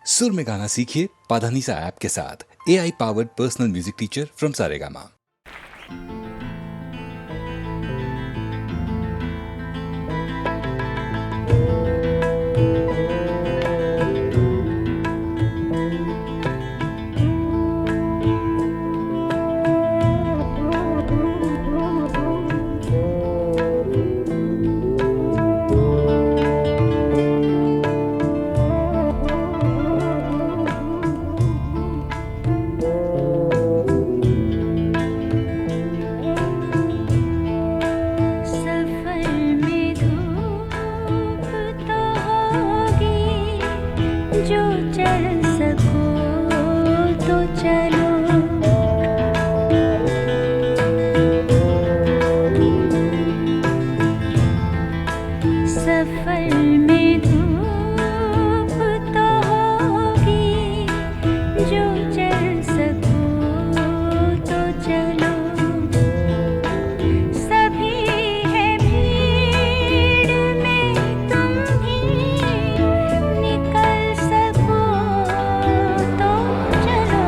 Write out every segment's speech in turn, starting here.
सुर में गाना सीखिए पाधानीसा ऐप के साथ। AI powered personal music teacher from Saregama. जो चल सको तो चलो, सफर में धूप तो होगी, जो चल सको तो चलो। सभी है भीड़ में, तुम भी निकल सको तो चलो।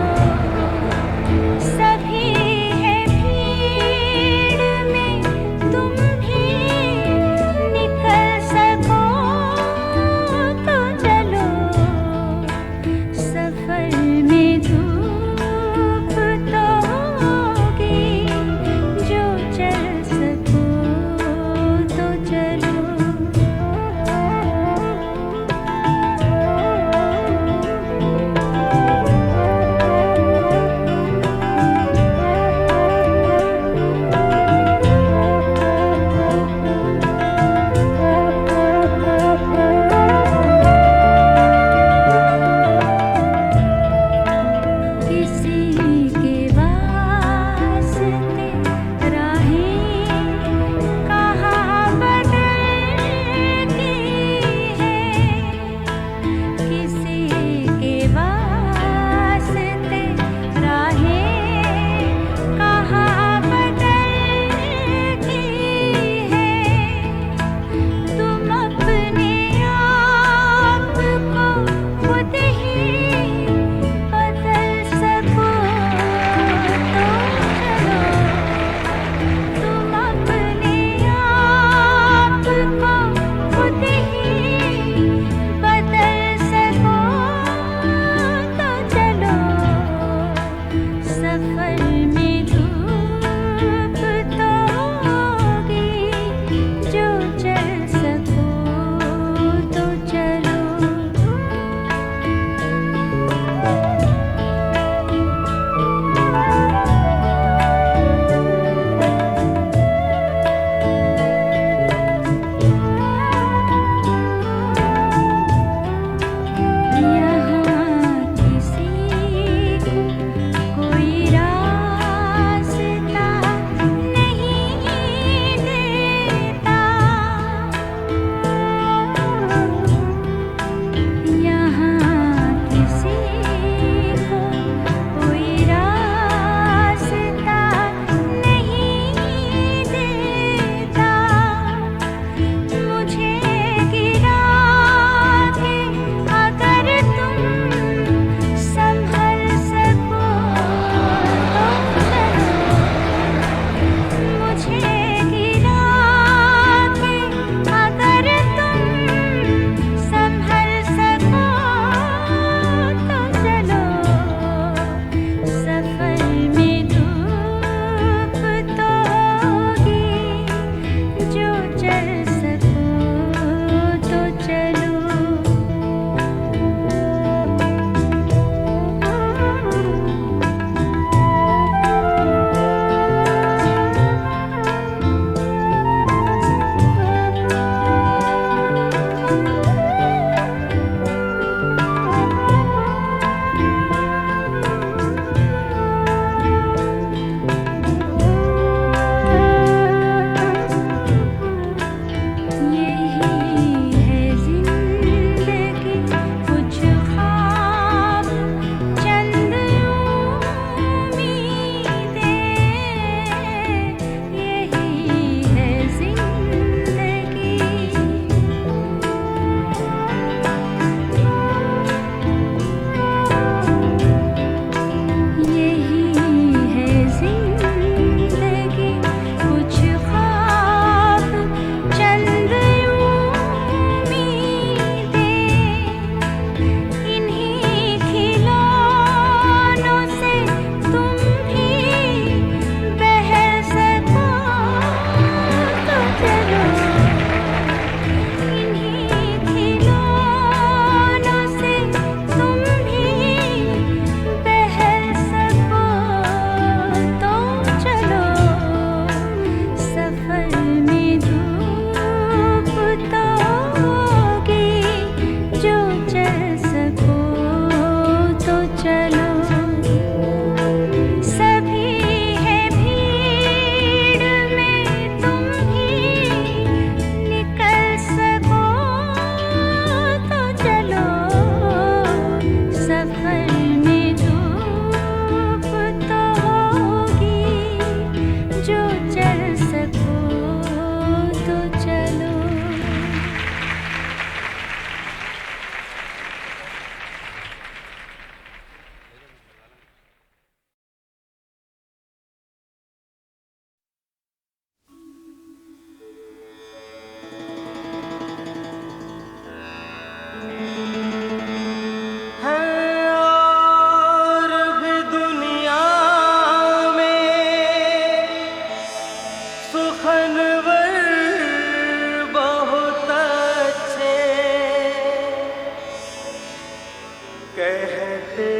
कहते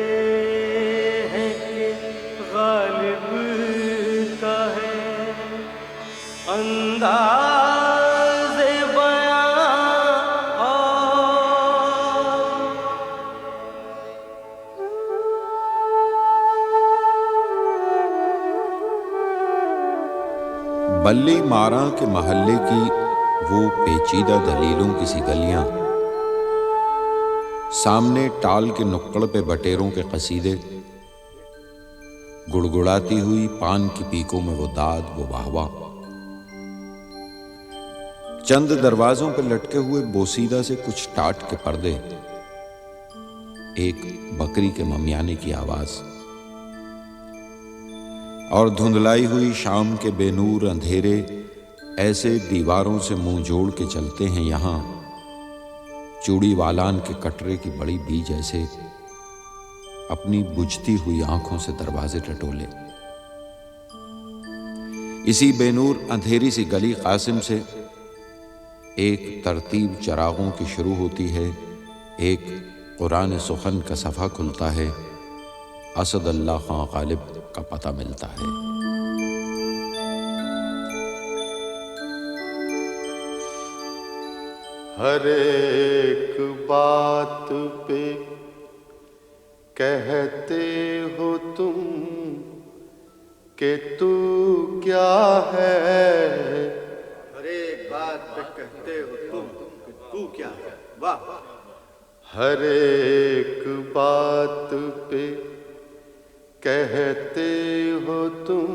हैं कि गालिब का है अंदाज़े बयां बल्ली मारा के महल्ले की वो पेचीदा दलीलों की सी गलियां, सामने टाल के नुक्कड़ पे बटेरों के कसीदे, गुड़गुड़ाती हुई पान की पीकों में वो दाद वो वाहवा, चंद दरवाजों पर लटके हुए बोसीदा से कुछ टाट के पर्दे, एक बकरी के ममियाने की आवाज और धुंधलाई हुई शाम के बेनूर अंधेरे ऐसे दीवारों से मुंह जोड़ के चलते हैं यहां, चूड़ी वालान के कटरे की बड़ी बीज ऐसे अपनी बुझती हुई आंखों से दरवाजे टटोले। इसी बेनूर अंधेरी सी गली कासिम से एक तरतीब चरागों की शुरू होती है, एक कुरान सुखन का सफ़ा खुलता है, असद अल्लाह खां गालिब का पता मिलता है। हर एक बात पे कहते हो तुम कि तू क्या है, हर एक बात पे कहते हो तुम कि तू क्या है। वाह। हर एक बात पे कहते हो तुम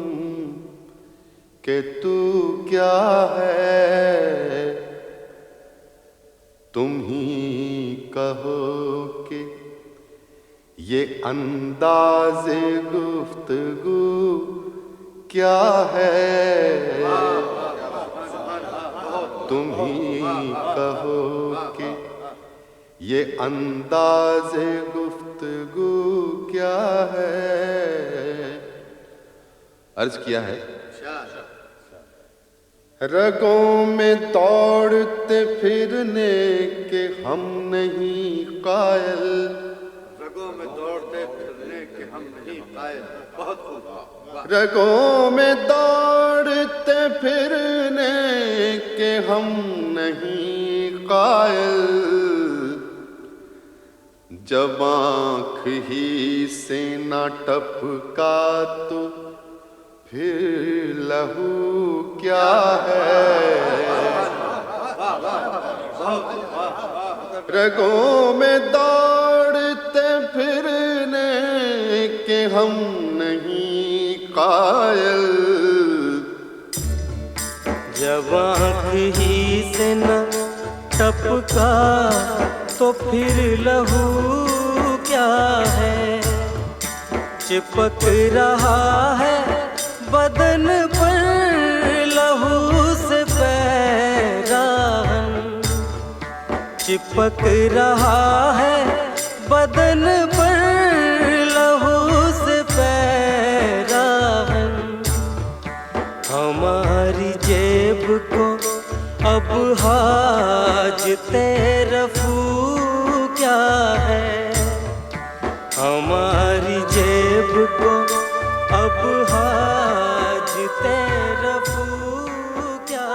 कि तू क्या है, तुम ही कहो कि ये अंदाज़े गुफ्तगू क्या है, तुम ही कहो कि ये अंदाज़े गुफ्तगू क्या है। अर्ज किया है, रगों में दौड़ते फिरने के हम नहीं कायल, रगों में दौड़ते फिरने के हम नहीं कायल। बहुत खूब। रगों में दौड़ते फिरने के हम नहीं कायल, जब आँख ही से न टपका तो फिर लहू क्या है। रगों में दौड़ते फिरने के हम नहीं कायल, जब आँख ही से न टपका तो फिर लहू क्या है, चिपक रहा है बदन पर लहू से पैराहन, चिपक रहा है बदन पर लहू से पैराहन। हमारी जेब को अब हाजते रफू क्या है, हमारी जेब को अब हाजते रफू क्या।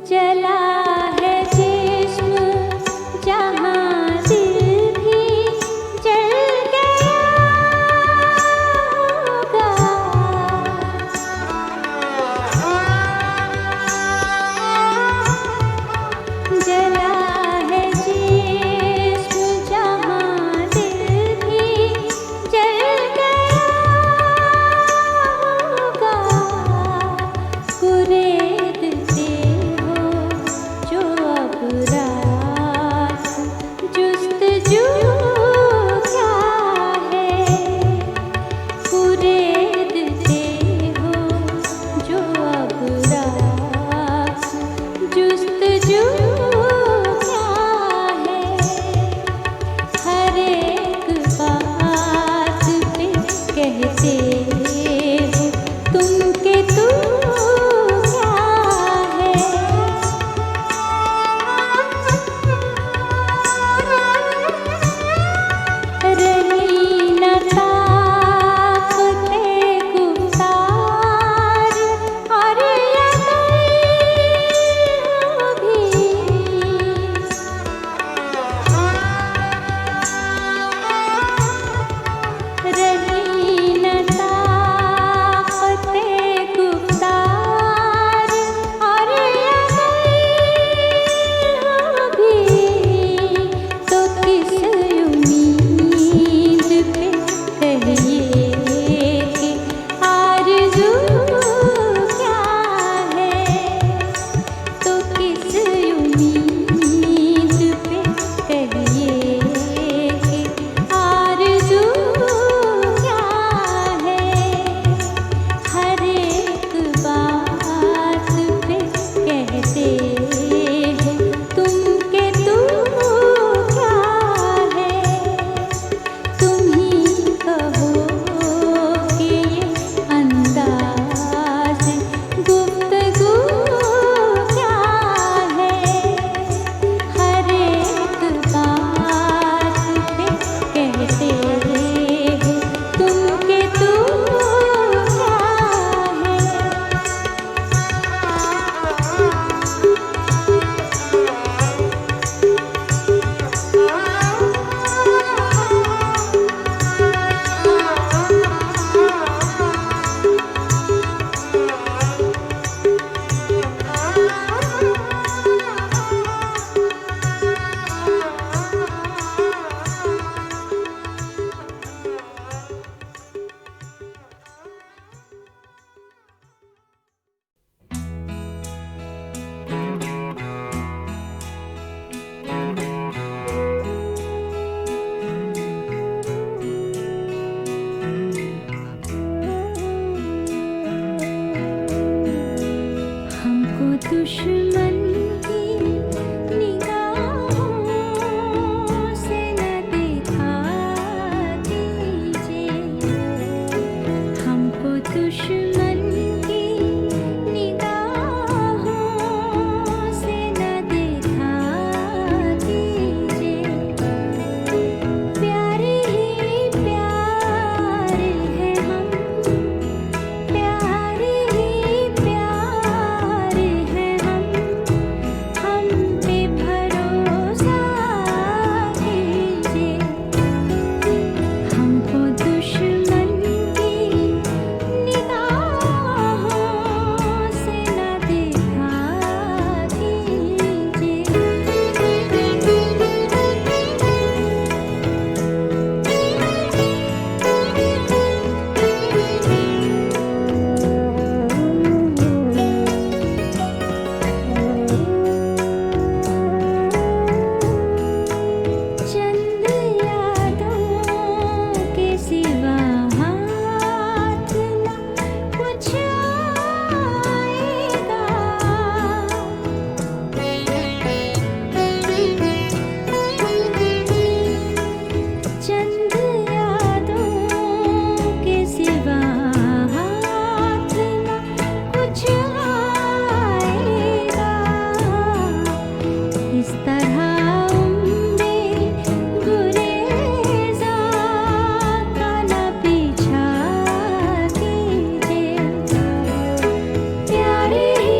जला है जिस्म जहाँ दिल भी जल गया होगा, जला है जिस्म जहाँ दिल भी जल गया होगा, कुरेदते हो दुश्मन की निगाहों से न देखा कीजिए, हमको दुश्मन की निगाहों से न देखा कीजिए। प्यारे ही प्यारे हैं हम, प्यारे ही प्यारे हैं हम पे भरोसा कीजिए, हमको दुश्मन की निगाहों से न देखा चंद यादों के सिवा हाथ न कुछ आएगा, चंद यादों के सिवा हाथ न कुछ आएगा। इस तरह उम्रे गुरेज़ा का न पीछा कीजिए। प्यारे ही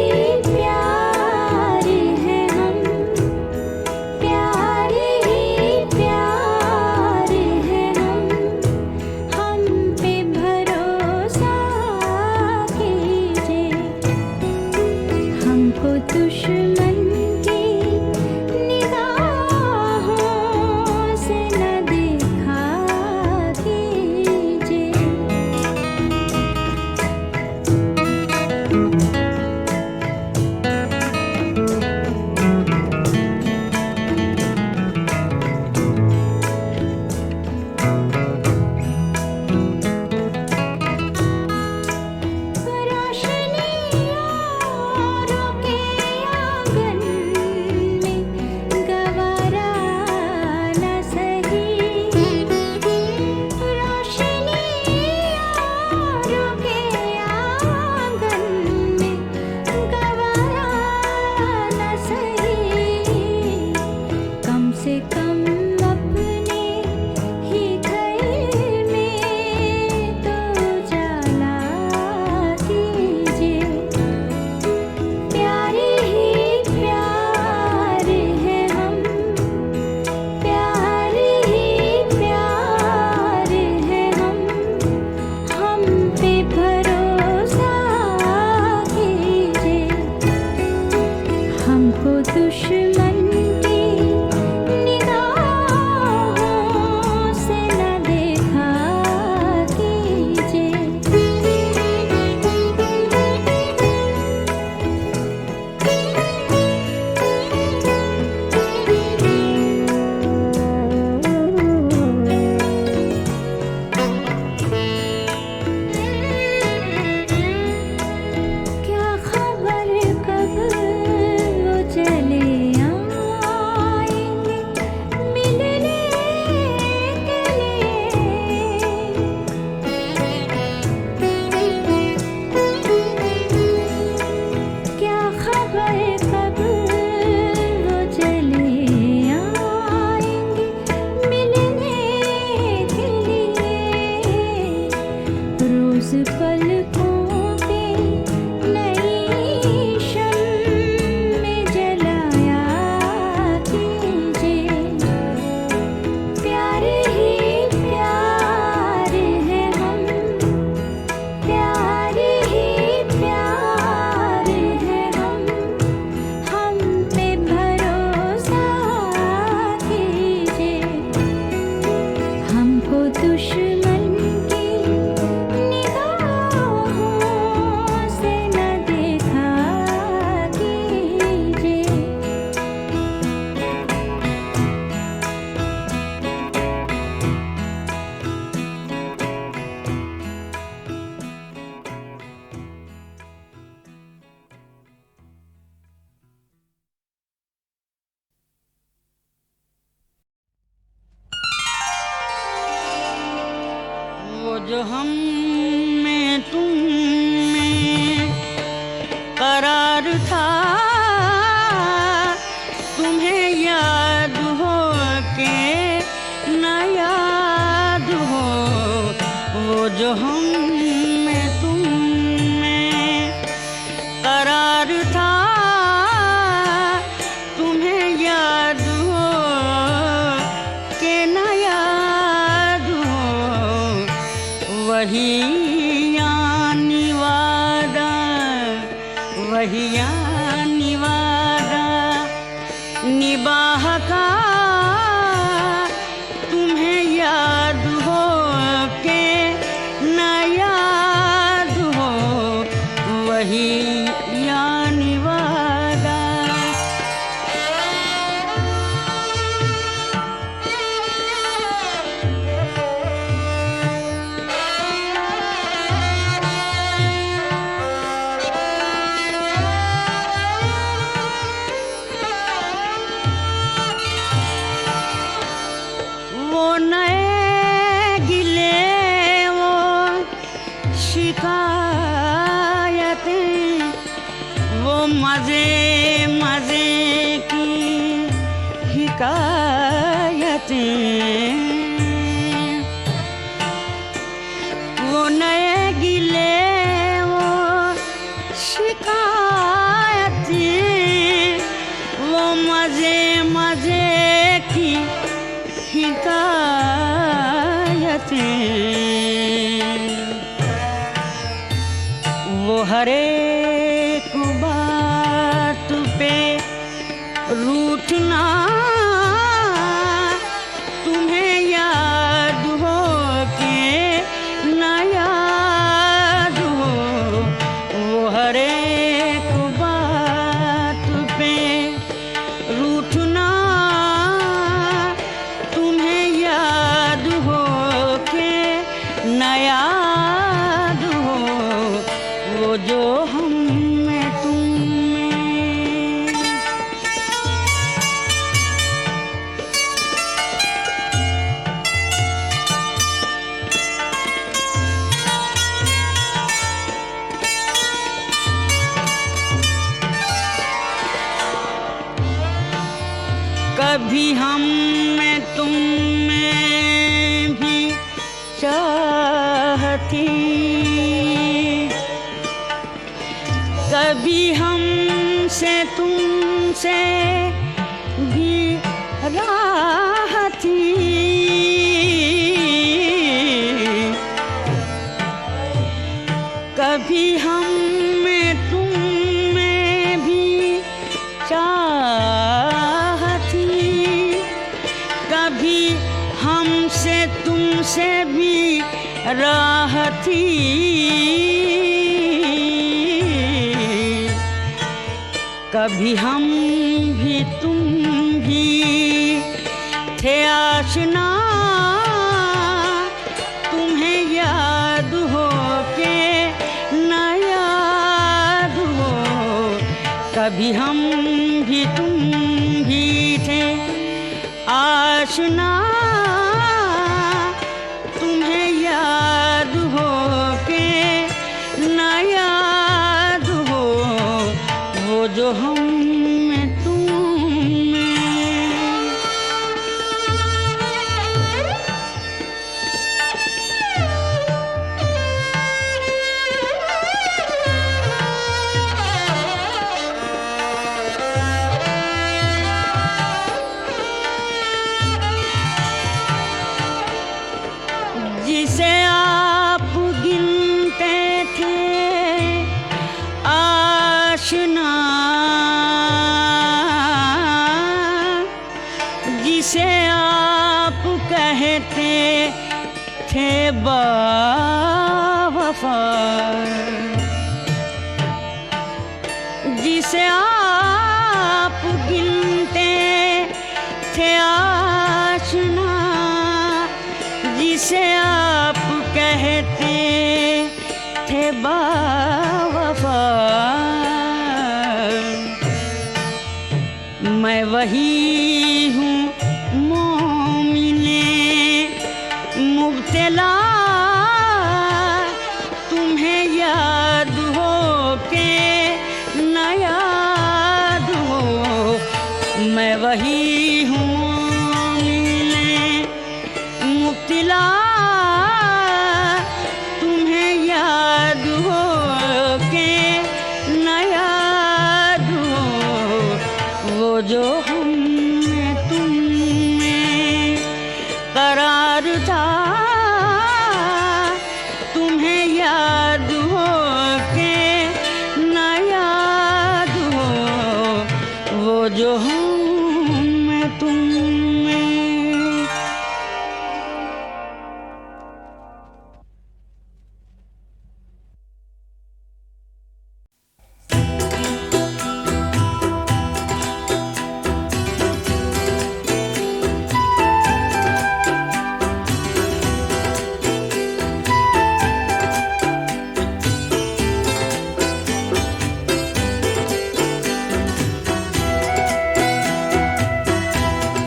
प्यारे हैं हम, प्यारे ही प्यारे हैं हम पे भरोसा कीजिए, हमको दुश्मन की निगाहों से न देखा कीजिए। रोशनी औरों के आंगन में गवारा न सही, रोशनी औरों के आंगन में गवारा न सही। कम से कम अपने ही घर में तो उजाला कीजिए। प्यारे ही प्यारे हैं हम, प्यारे ही प्यारे हैं हम पे भरोसा कीजिए, हमको दुश्मन की निगाहों से न देखा कीजिए। क्या खबर कब वो चले जो हम में तुम में करार था, तुम्हें याद हो के न याद हो, वो जो हम में तुम में करार था, तुम्हें याद हो के न याद हो, वही यानी वादा, वही यानी वादा निबाह का, तुम्हें याद हो के न याद हो, वही यानी वादा। वो नए गिले, वो शिकायतें, वो मजे मजे की हिकायतें, वो नए गिले, वो शिकायतें, वो मजे मजे की हिकायतें, वो हर एक बात पे रूठना, तुम्हें याद हो के न याद हो, वो हर एक बात पे रूठना, तुम्हें याद हो के न याद हो, वो जो हम में तुम में। कभी हम में तुम में भी चाहती, कभी हमसे तुमसे भी राहती, कभी हम में तुम में भी चाहती, कभी हमसे तुमसे भी राहती, कभी हम भी तुम भी थे आशना, तुम्हें याद हो के न याद हो, कभी हम भी तुम भी थे आशना, तुम्हें याद हो के न याद हो, वो जो हम में तुम में। जिसे आप गिनते थे आशना, जिसे आप कहते थे बावफा, जिसे आप गिनते थे आशना, जिसे आप कहते थे बावफा, मैं वही हूँ मोमिने मुब्तला मैं वही हूँ मिलने मुब्तला, तुम्हें याद हो के न याद हो वो जो हम में तुम में करार था, तुम्हें याद हो के न याद हो वो जो हम में तुम में।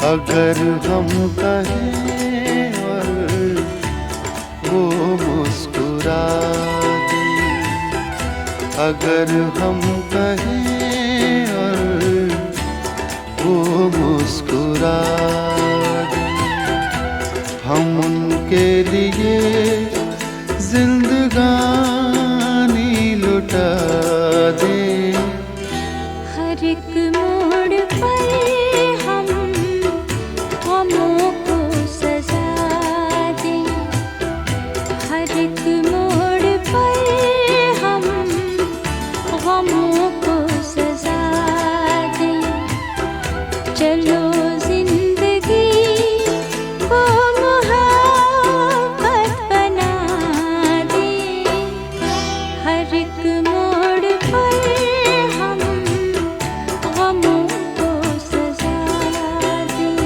अगर हम कहें और वो मुस्कुरा दे, अगर हम कहें और वो मुस्कुरा दे, हम उनके लिए जिंदगानी लुटा दे। हर एक मोड़ पर हम गमों को सजा दें, हर एक मोड़ पर हम गमों को सजा दें। चलो जिंदगी को मोहब्बत बना दें, हर एक मोड़ पर हम गमों को सजा दें।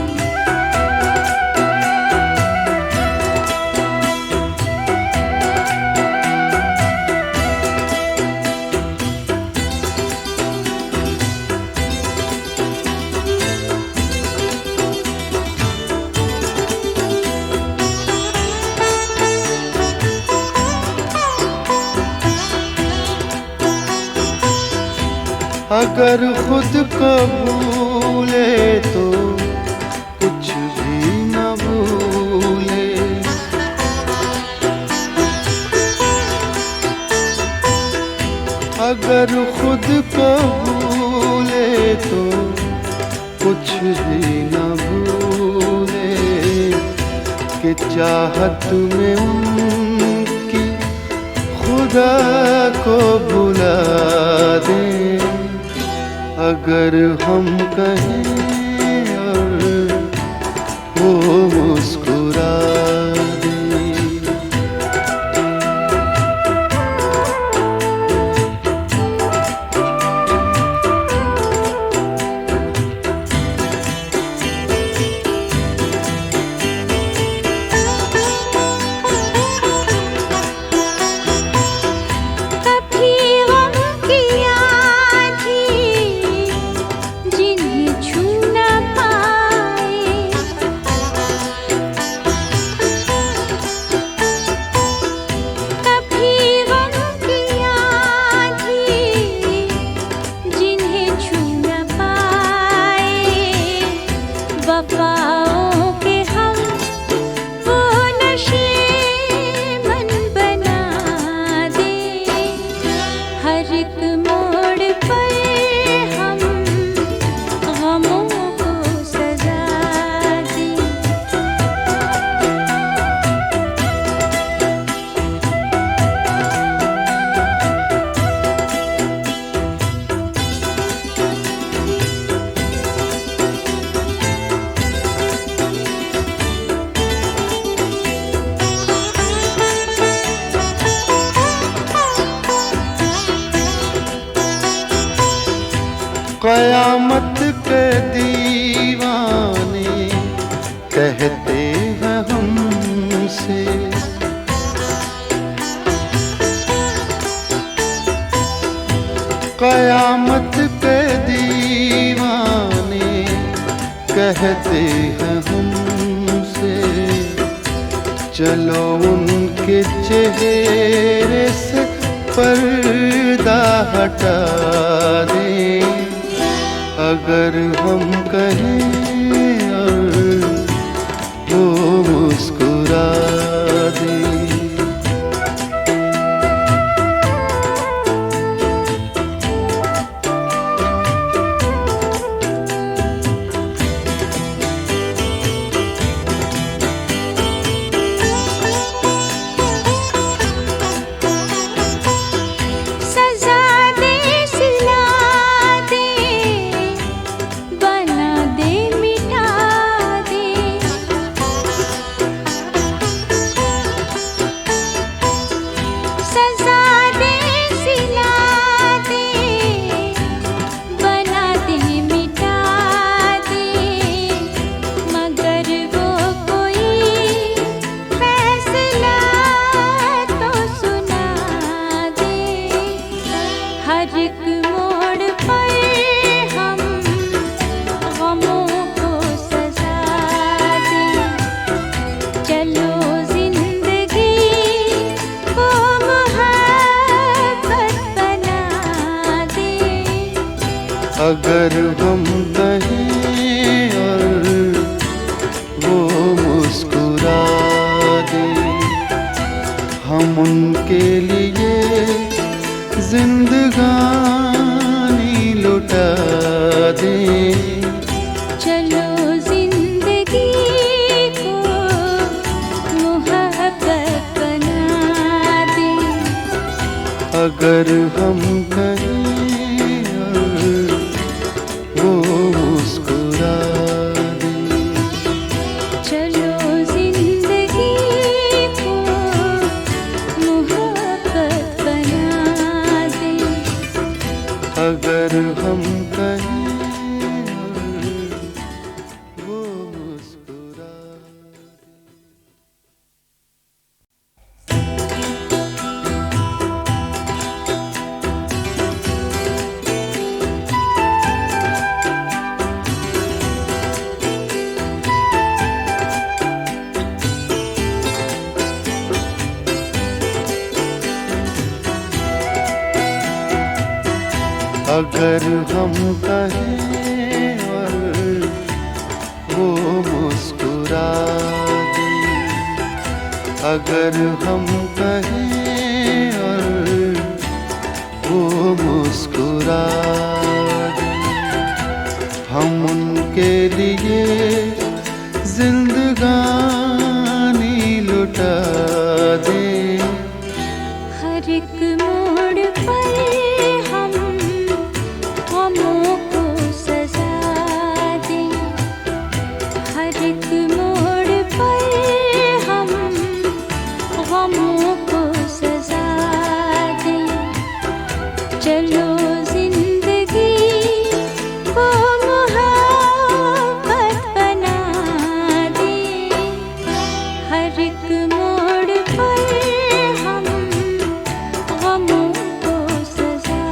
अगर खुद को भूले तो कुछ भी न भूले, अगर खुद को भूले तो कुछ भी न भूले, कि चाहत में उनकी खुदा को भुला दे। अगर हम कहें और वो मुस्कुरा दे। कभी गम की आँधी जिन्हें छू न पाए, कभी गम की आँधी जिन्हें छू न पाए, वफाओं के हम वो नशे मन बना दे। हर एक मोड़ पर हम गमों को सजा दें। कयामत के दीवाने कहते हैं हमसे, कयामत के दीवाने कहते हैं हमसे, चलो उनके चेहरे से पर्दा हटा दें। अगर हम कहें और वो मुस्कुरा दे। सजा दे सिला दे बना दे मिटा दे। सजा दे सिला दे बना दे मिटा दे। मगर वो कोई फैसला तो सुना दे। हर एक मोड़ पर हम गमों को सजा दे। चलो जिंदगी को मोहब्बत बना दे। अगर हम कहें और वो मुस्कुरा दे। हम उनके लिए जिंदगानी लुटा दे। चलो जिंदगी को मोहब्बत बना दे। अगर हम कहें और वो मुस्कुरा दे। चलो जिंदगी को मोहब्बत बना दे। अगर हम कहें और वो मुस्कुरा दे। अगर हम कहें और वो मुस्कुरा दे। अगर हम कहें और वो मुस्कुरा दे। हम उनके लिए जिंदगानी लुटा दे। हर एक मोड़ पर हम गमों को सजा दे। हर एक मोड़ पर हम गमों को सजा दे। चलो जिंदगी को मोहब्बत बना दे। हर एक मोड़ पर हम गमों को सजा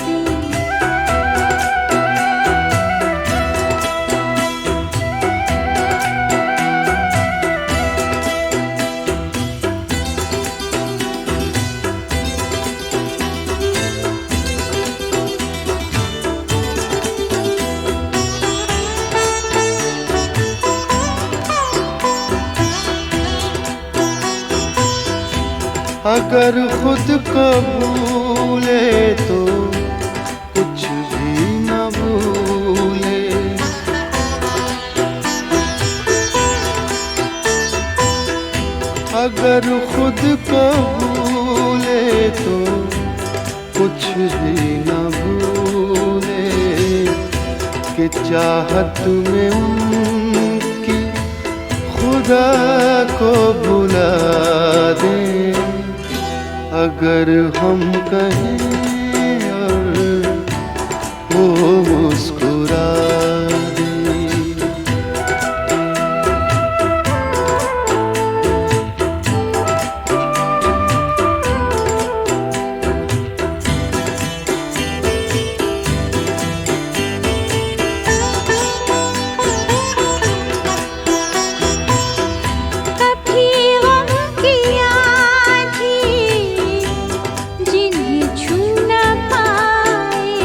दे। अगर खुद को भूले तो कुछ भी न भूले। अगर खुद को भूले तो कुछ भी न भूले। कि चाहत में उनकी खुदा को भुला दे। अगर हम कहें और वो मुस्कुरा दे। कभी गम की आँधी जिन्हें छू न पाए।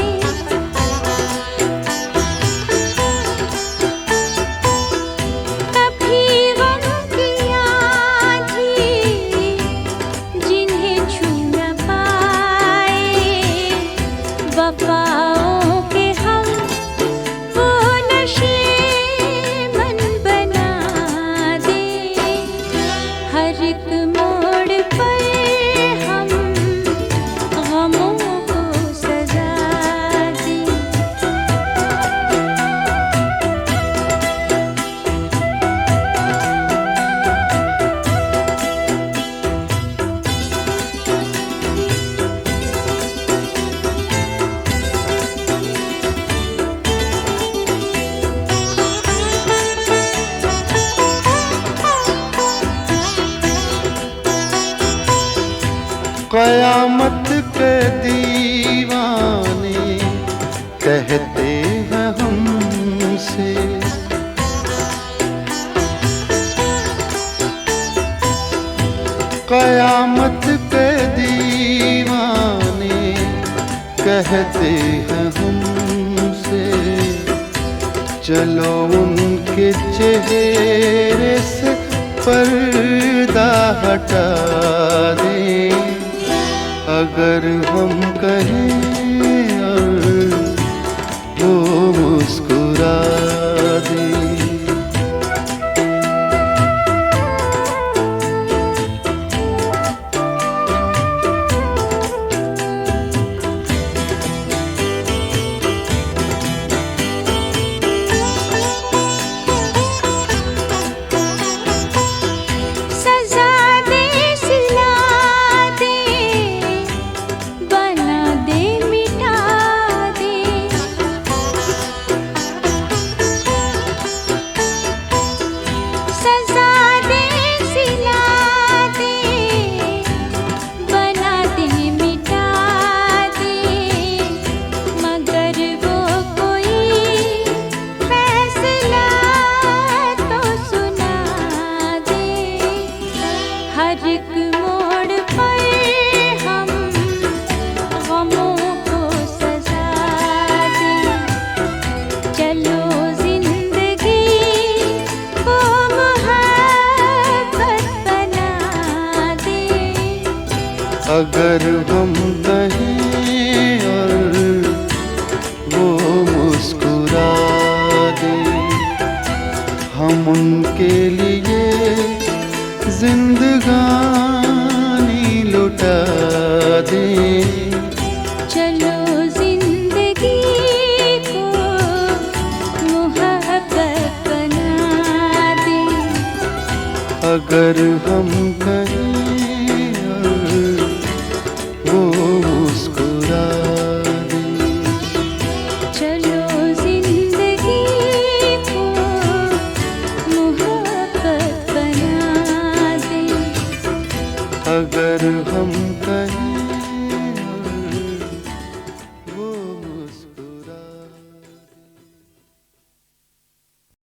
कयामत के दीवाने कहते हैं हमसे, कयामत के दीवाने कहते हैं हमसे, चलो उनके चेहरे से पर्दा हटा दें। अगर हम कहें और वो मुस्कुरा दें। सजा दे सिला दे बना दे मिटा दे, सजा दे सिला दे बना दे मिटा दे, मगर वो कोई फैसला तो सुना दे। हर एक मोड़ पर हम गमों को सजा दे, चलो जिंदगी को मोहब्बत बना दे। अगर हम कहें और वो मुस्कुरा दे, हम उनके लिए जिंदगानी लुटा दें। चलो जिंदगी को मोहब्बत बना दे। अगर हम कहें और वो मुस्कुरा दे। चलो जिंदगी को मोहब्बत बना दे। अगर हम कहें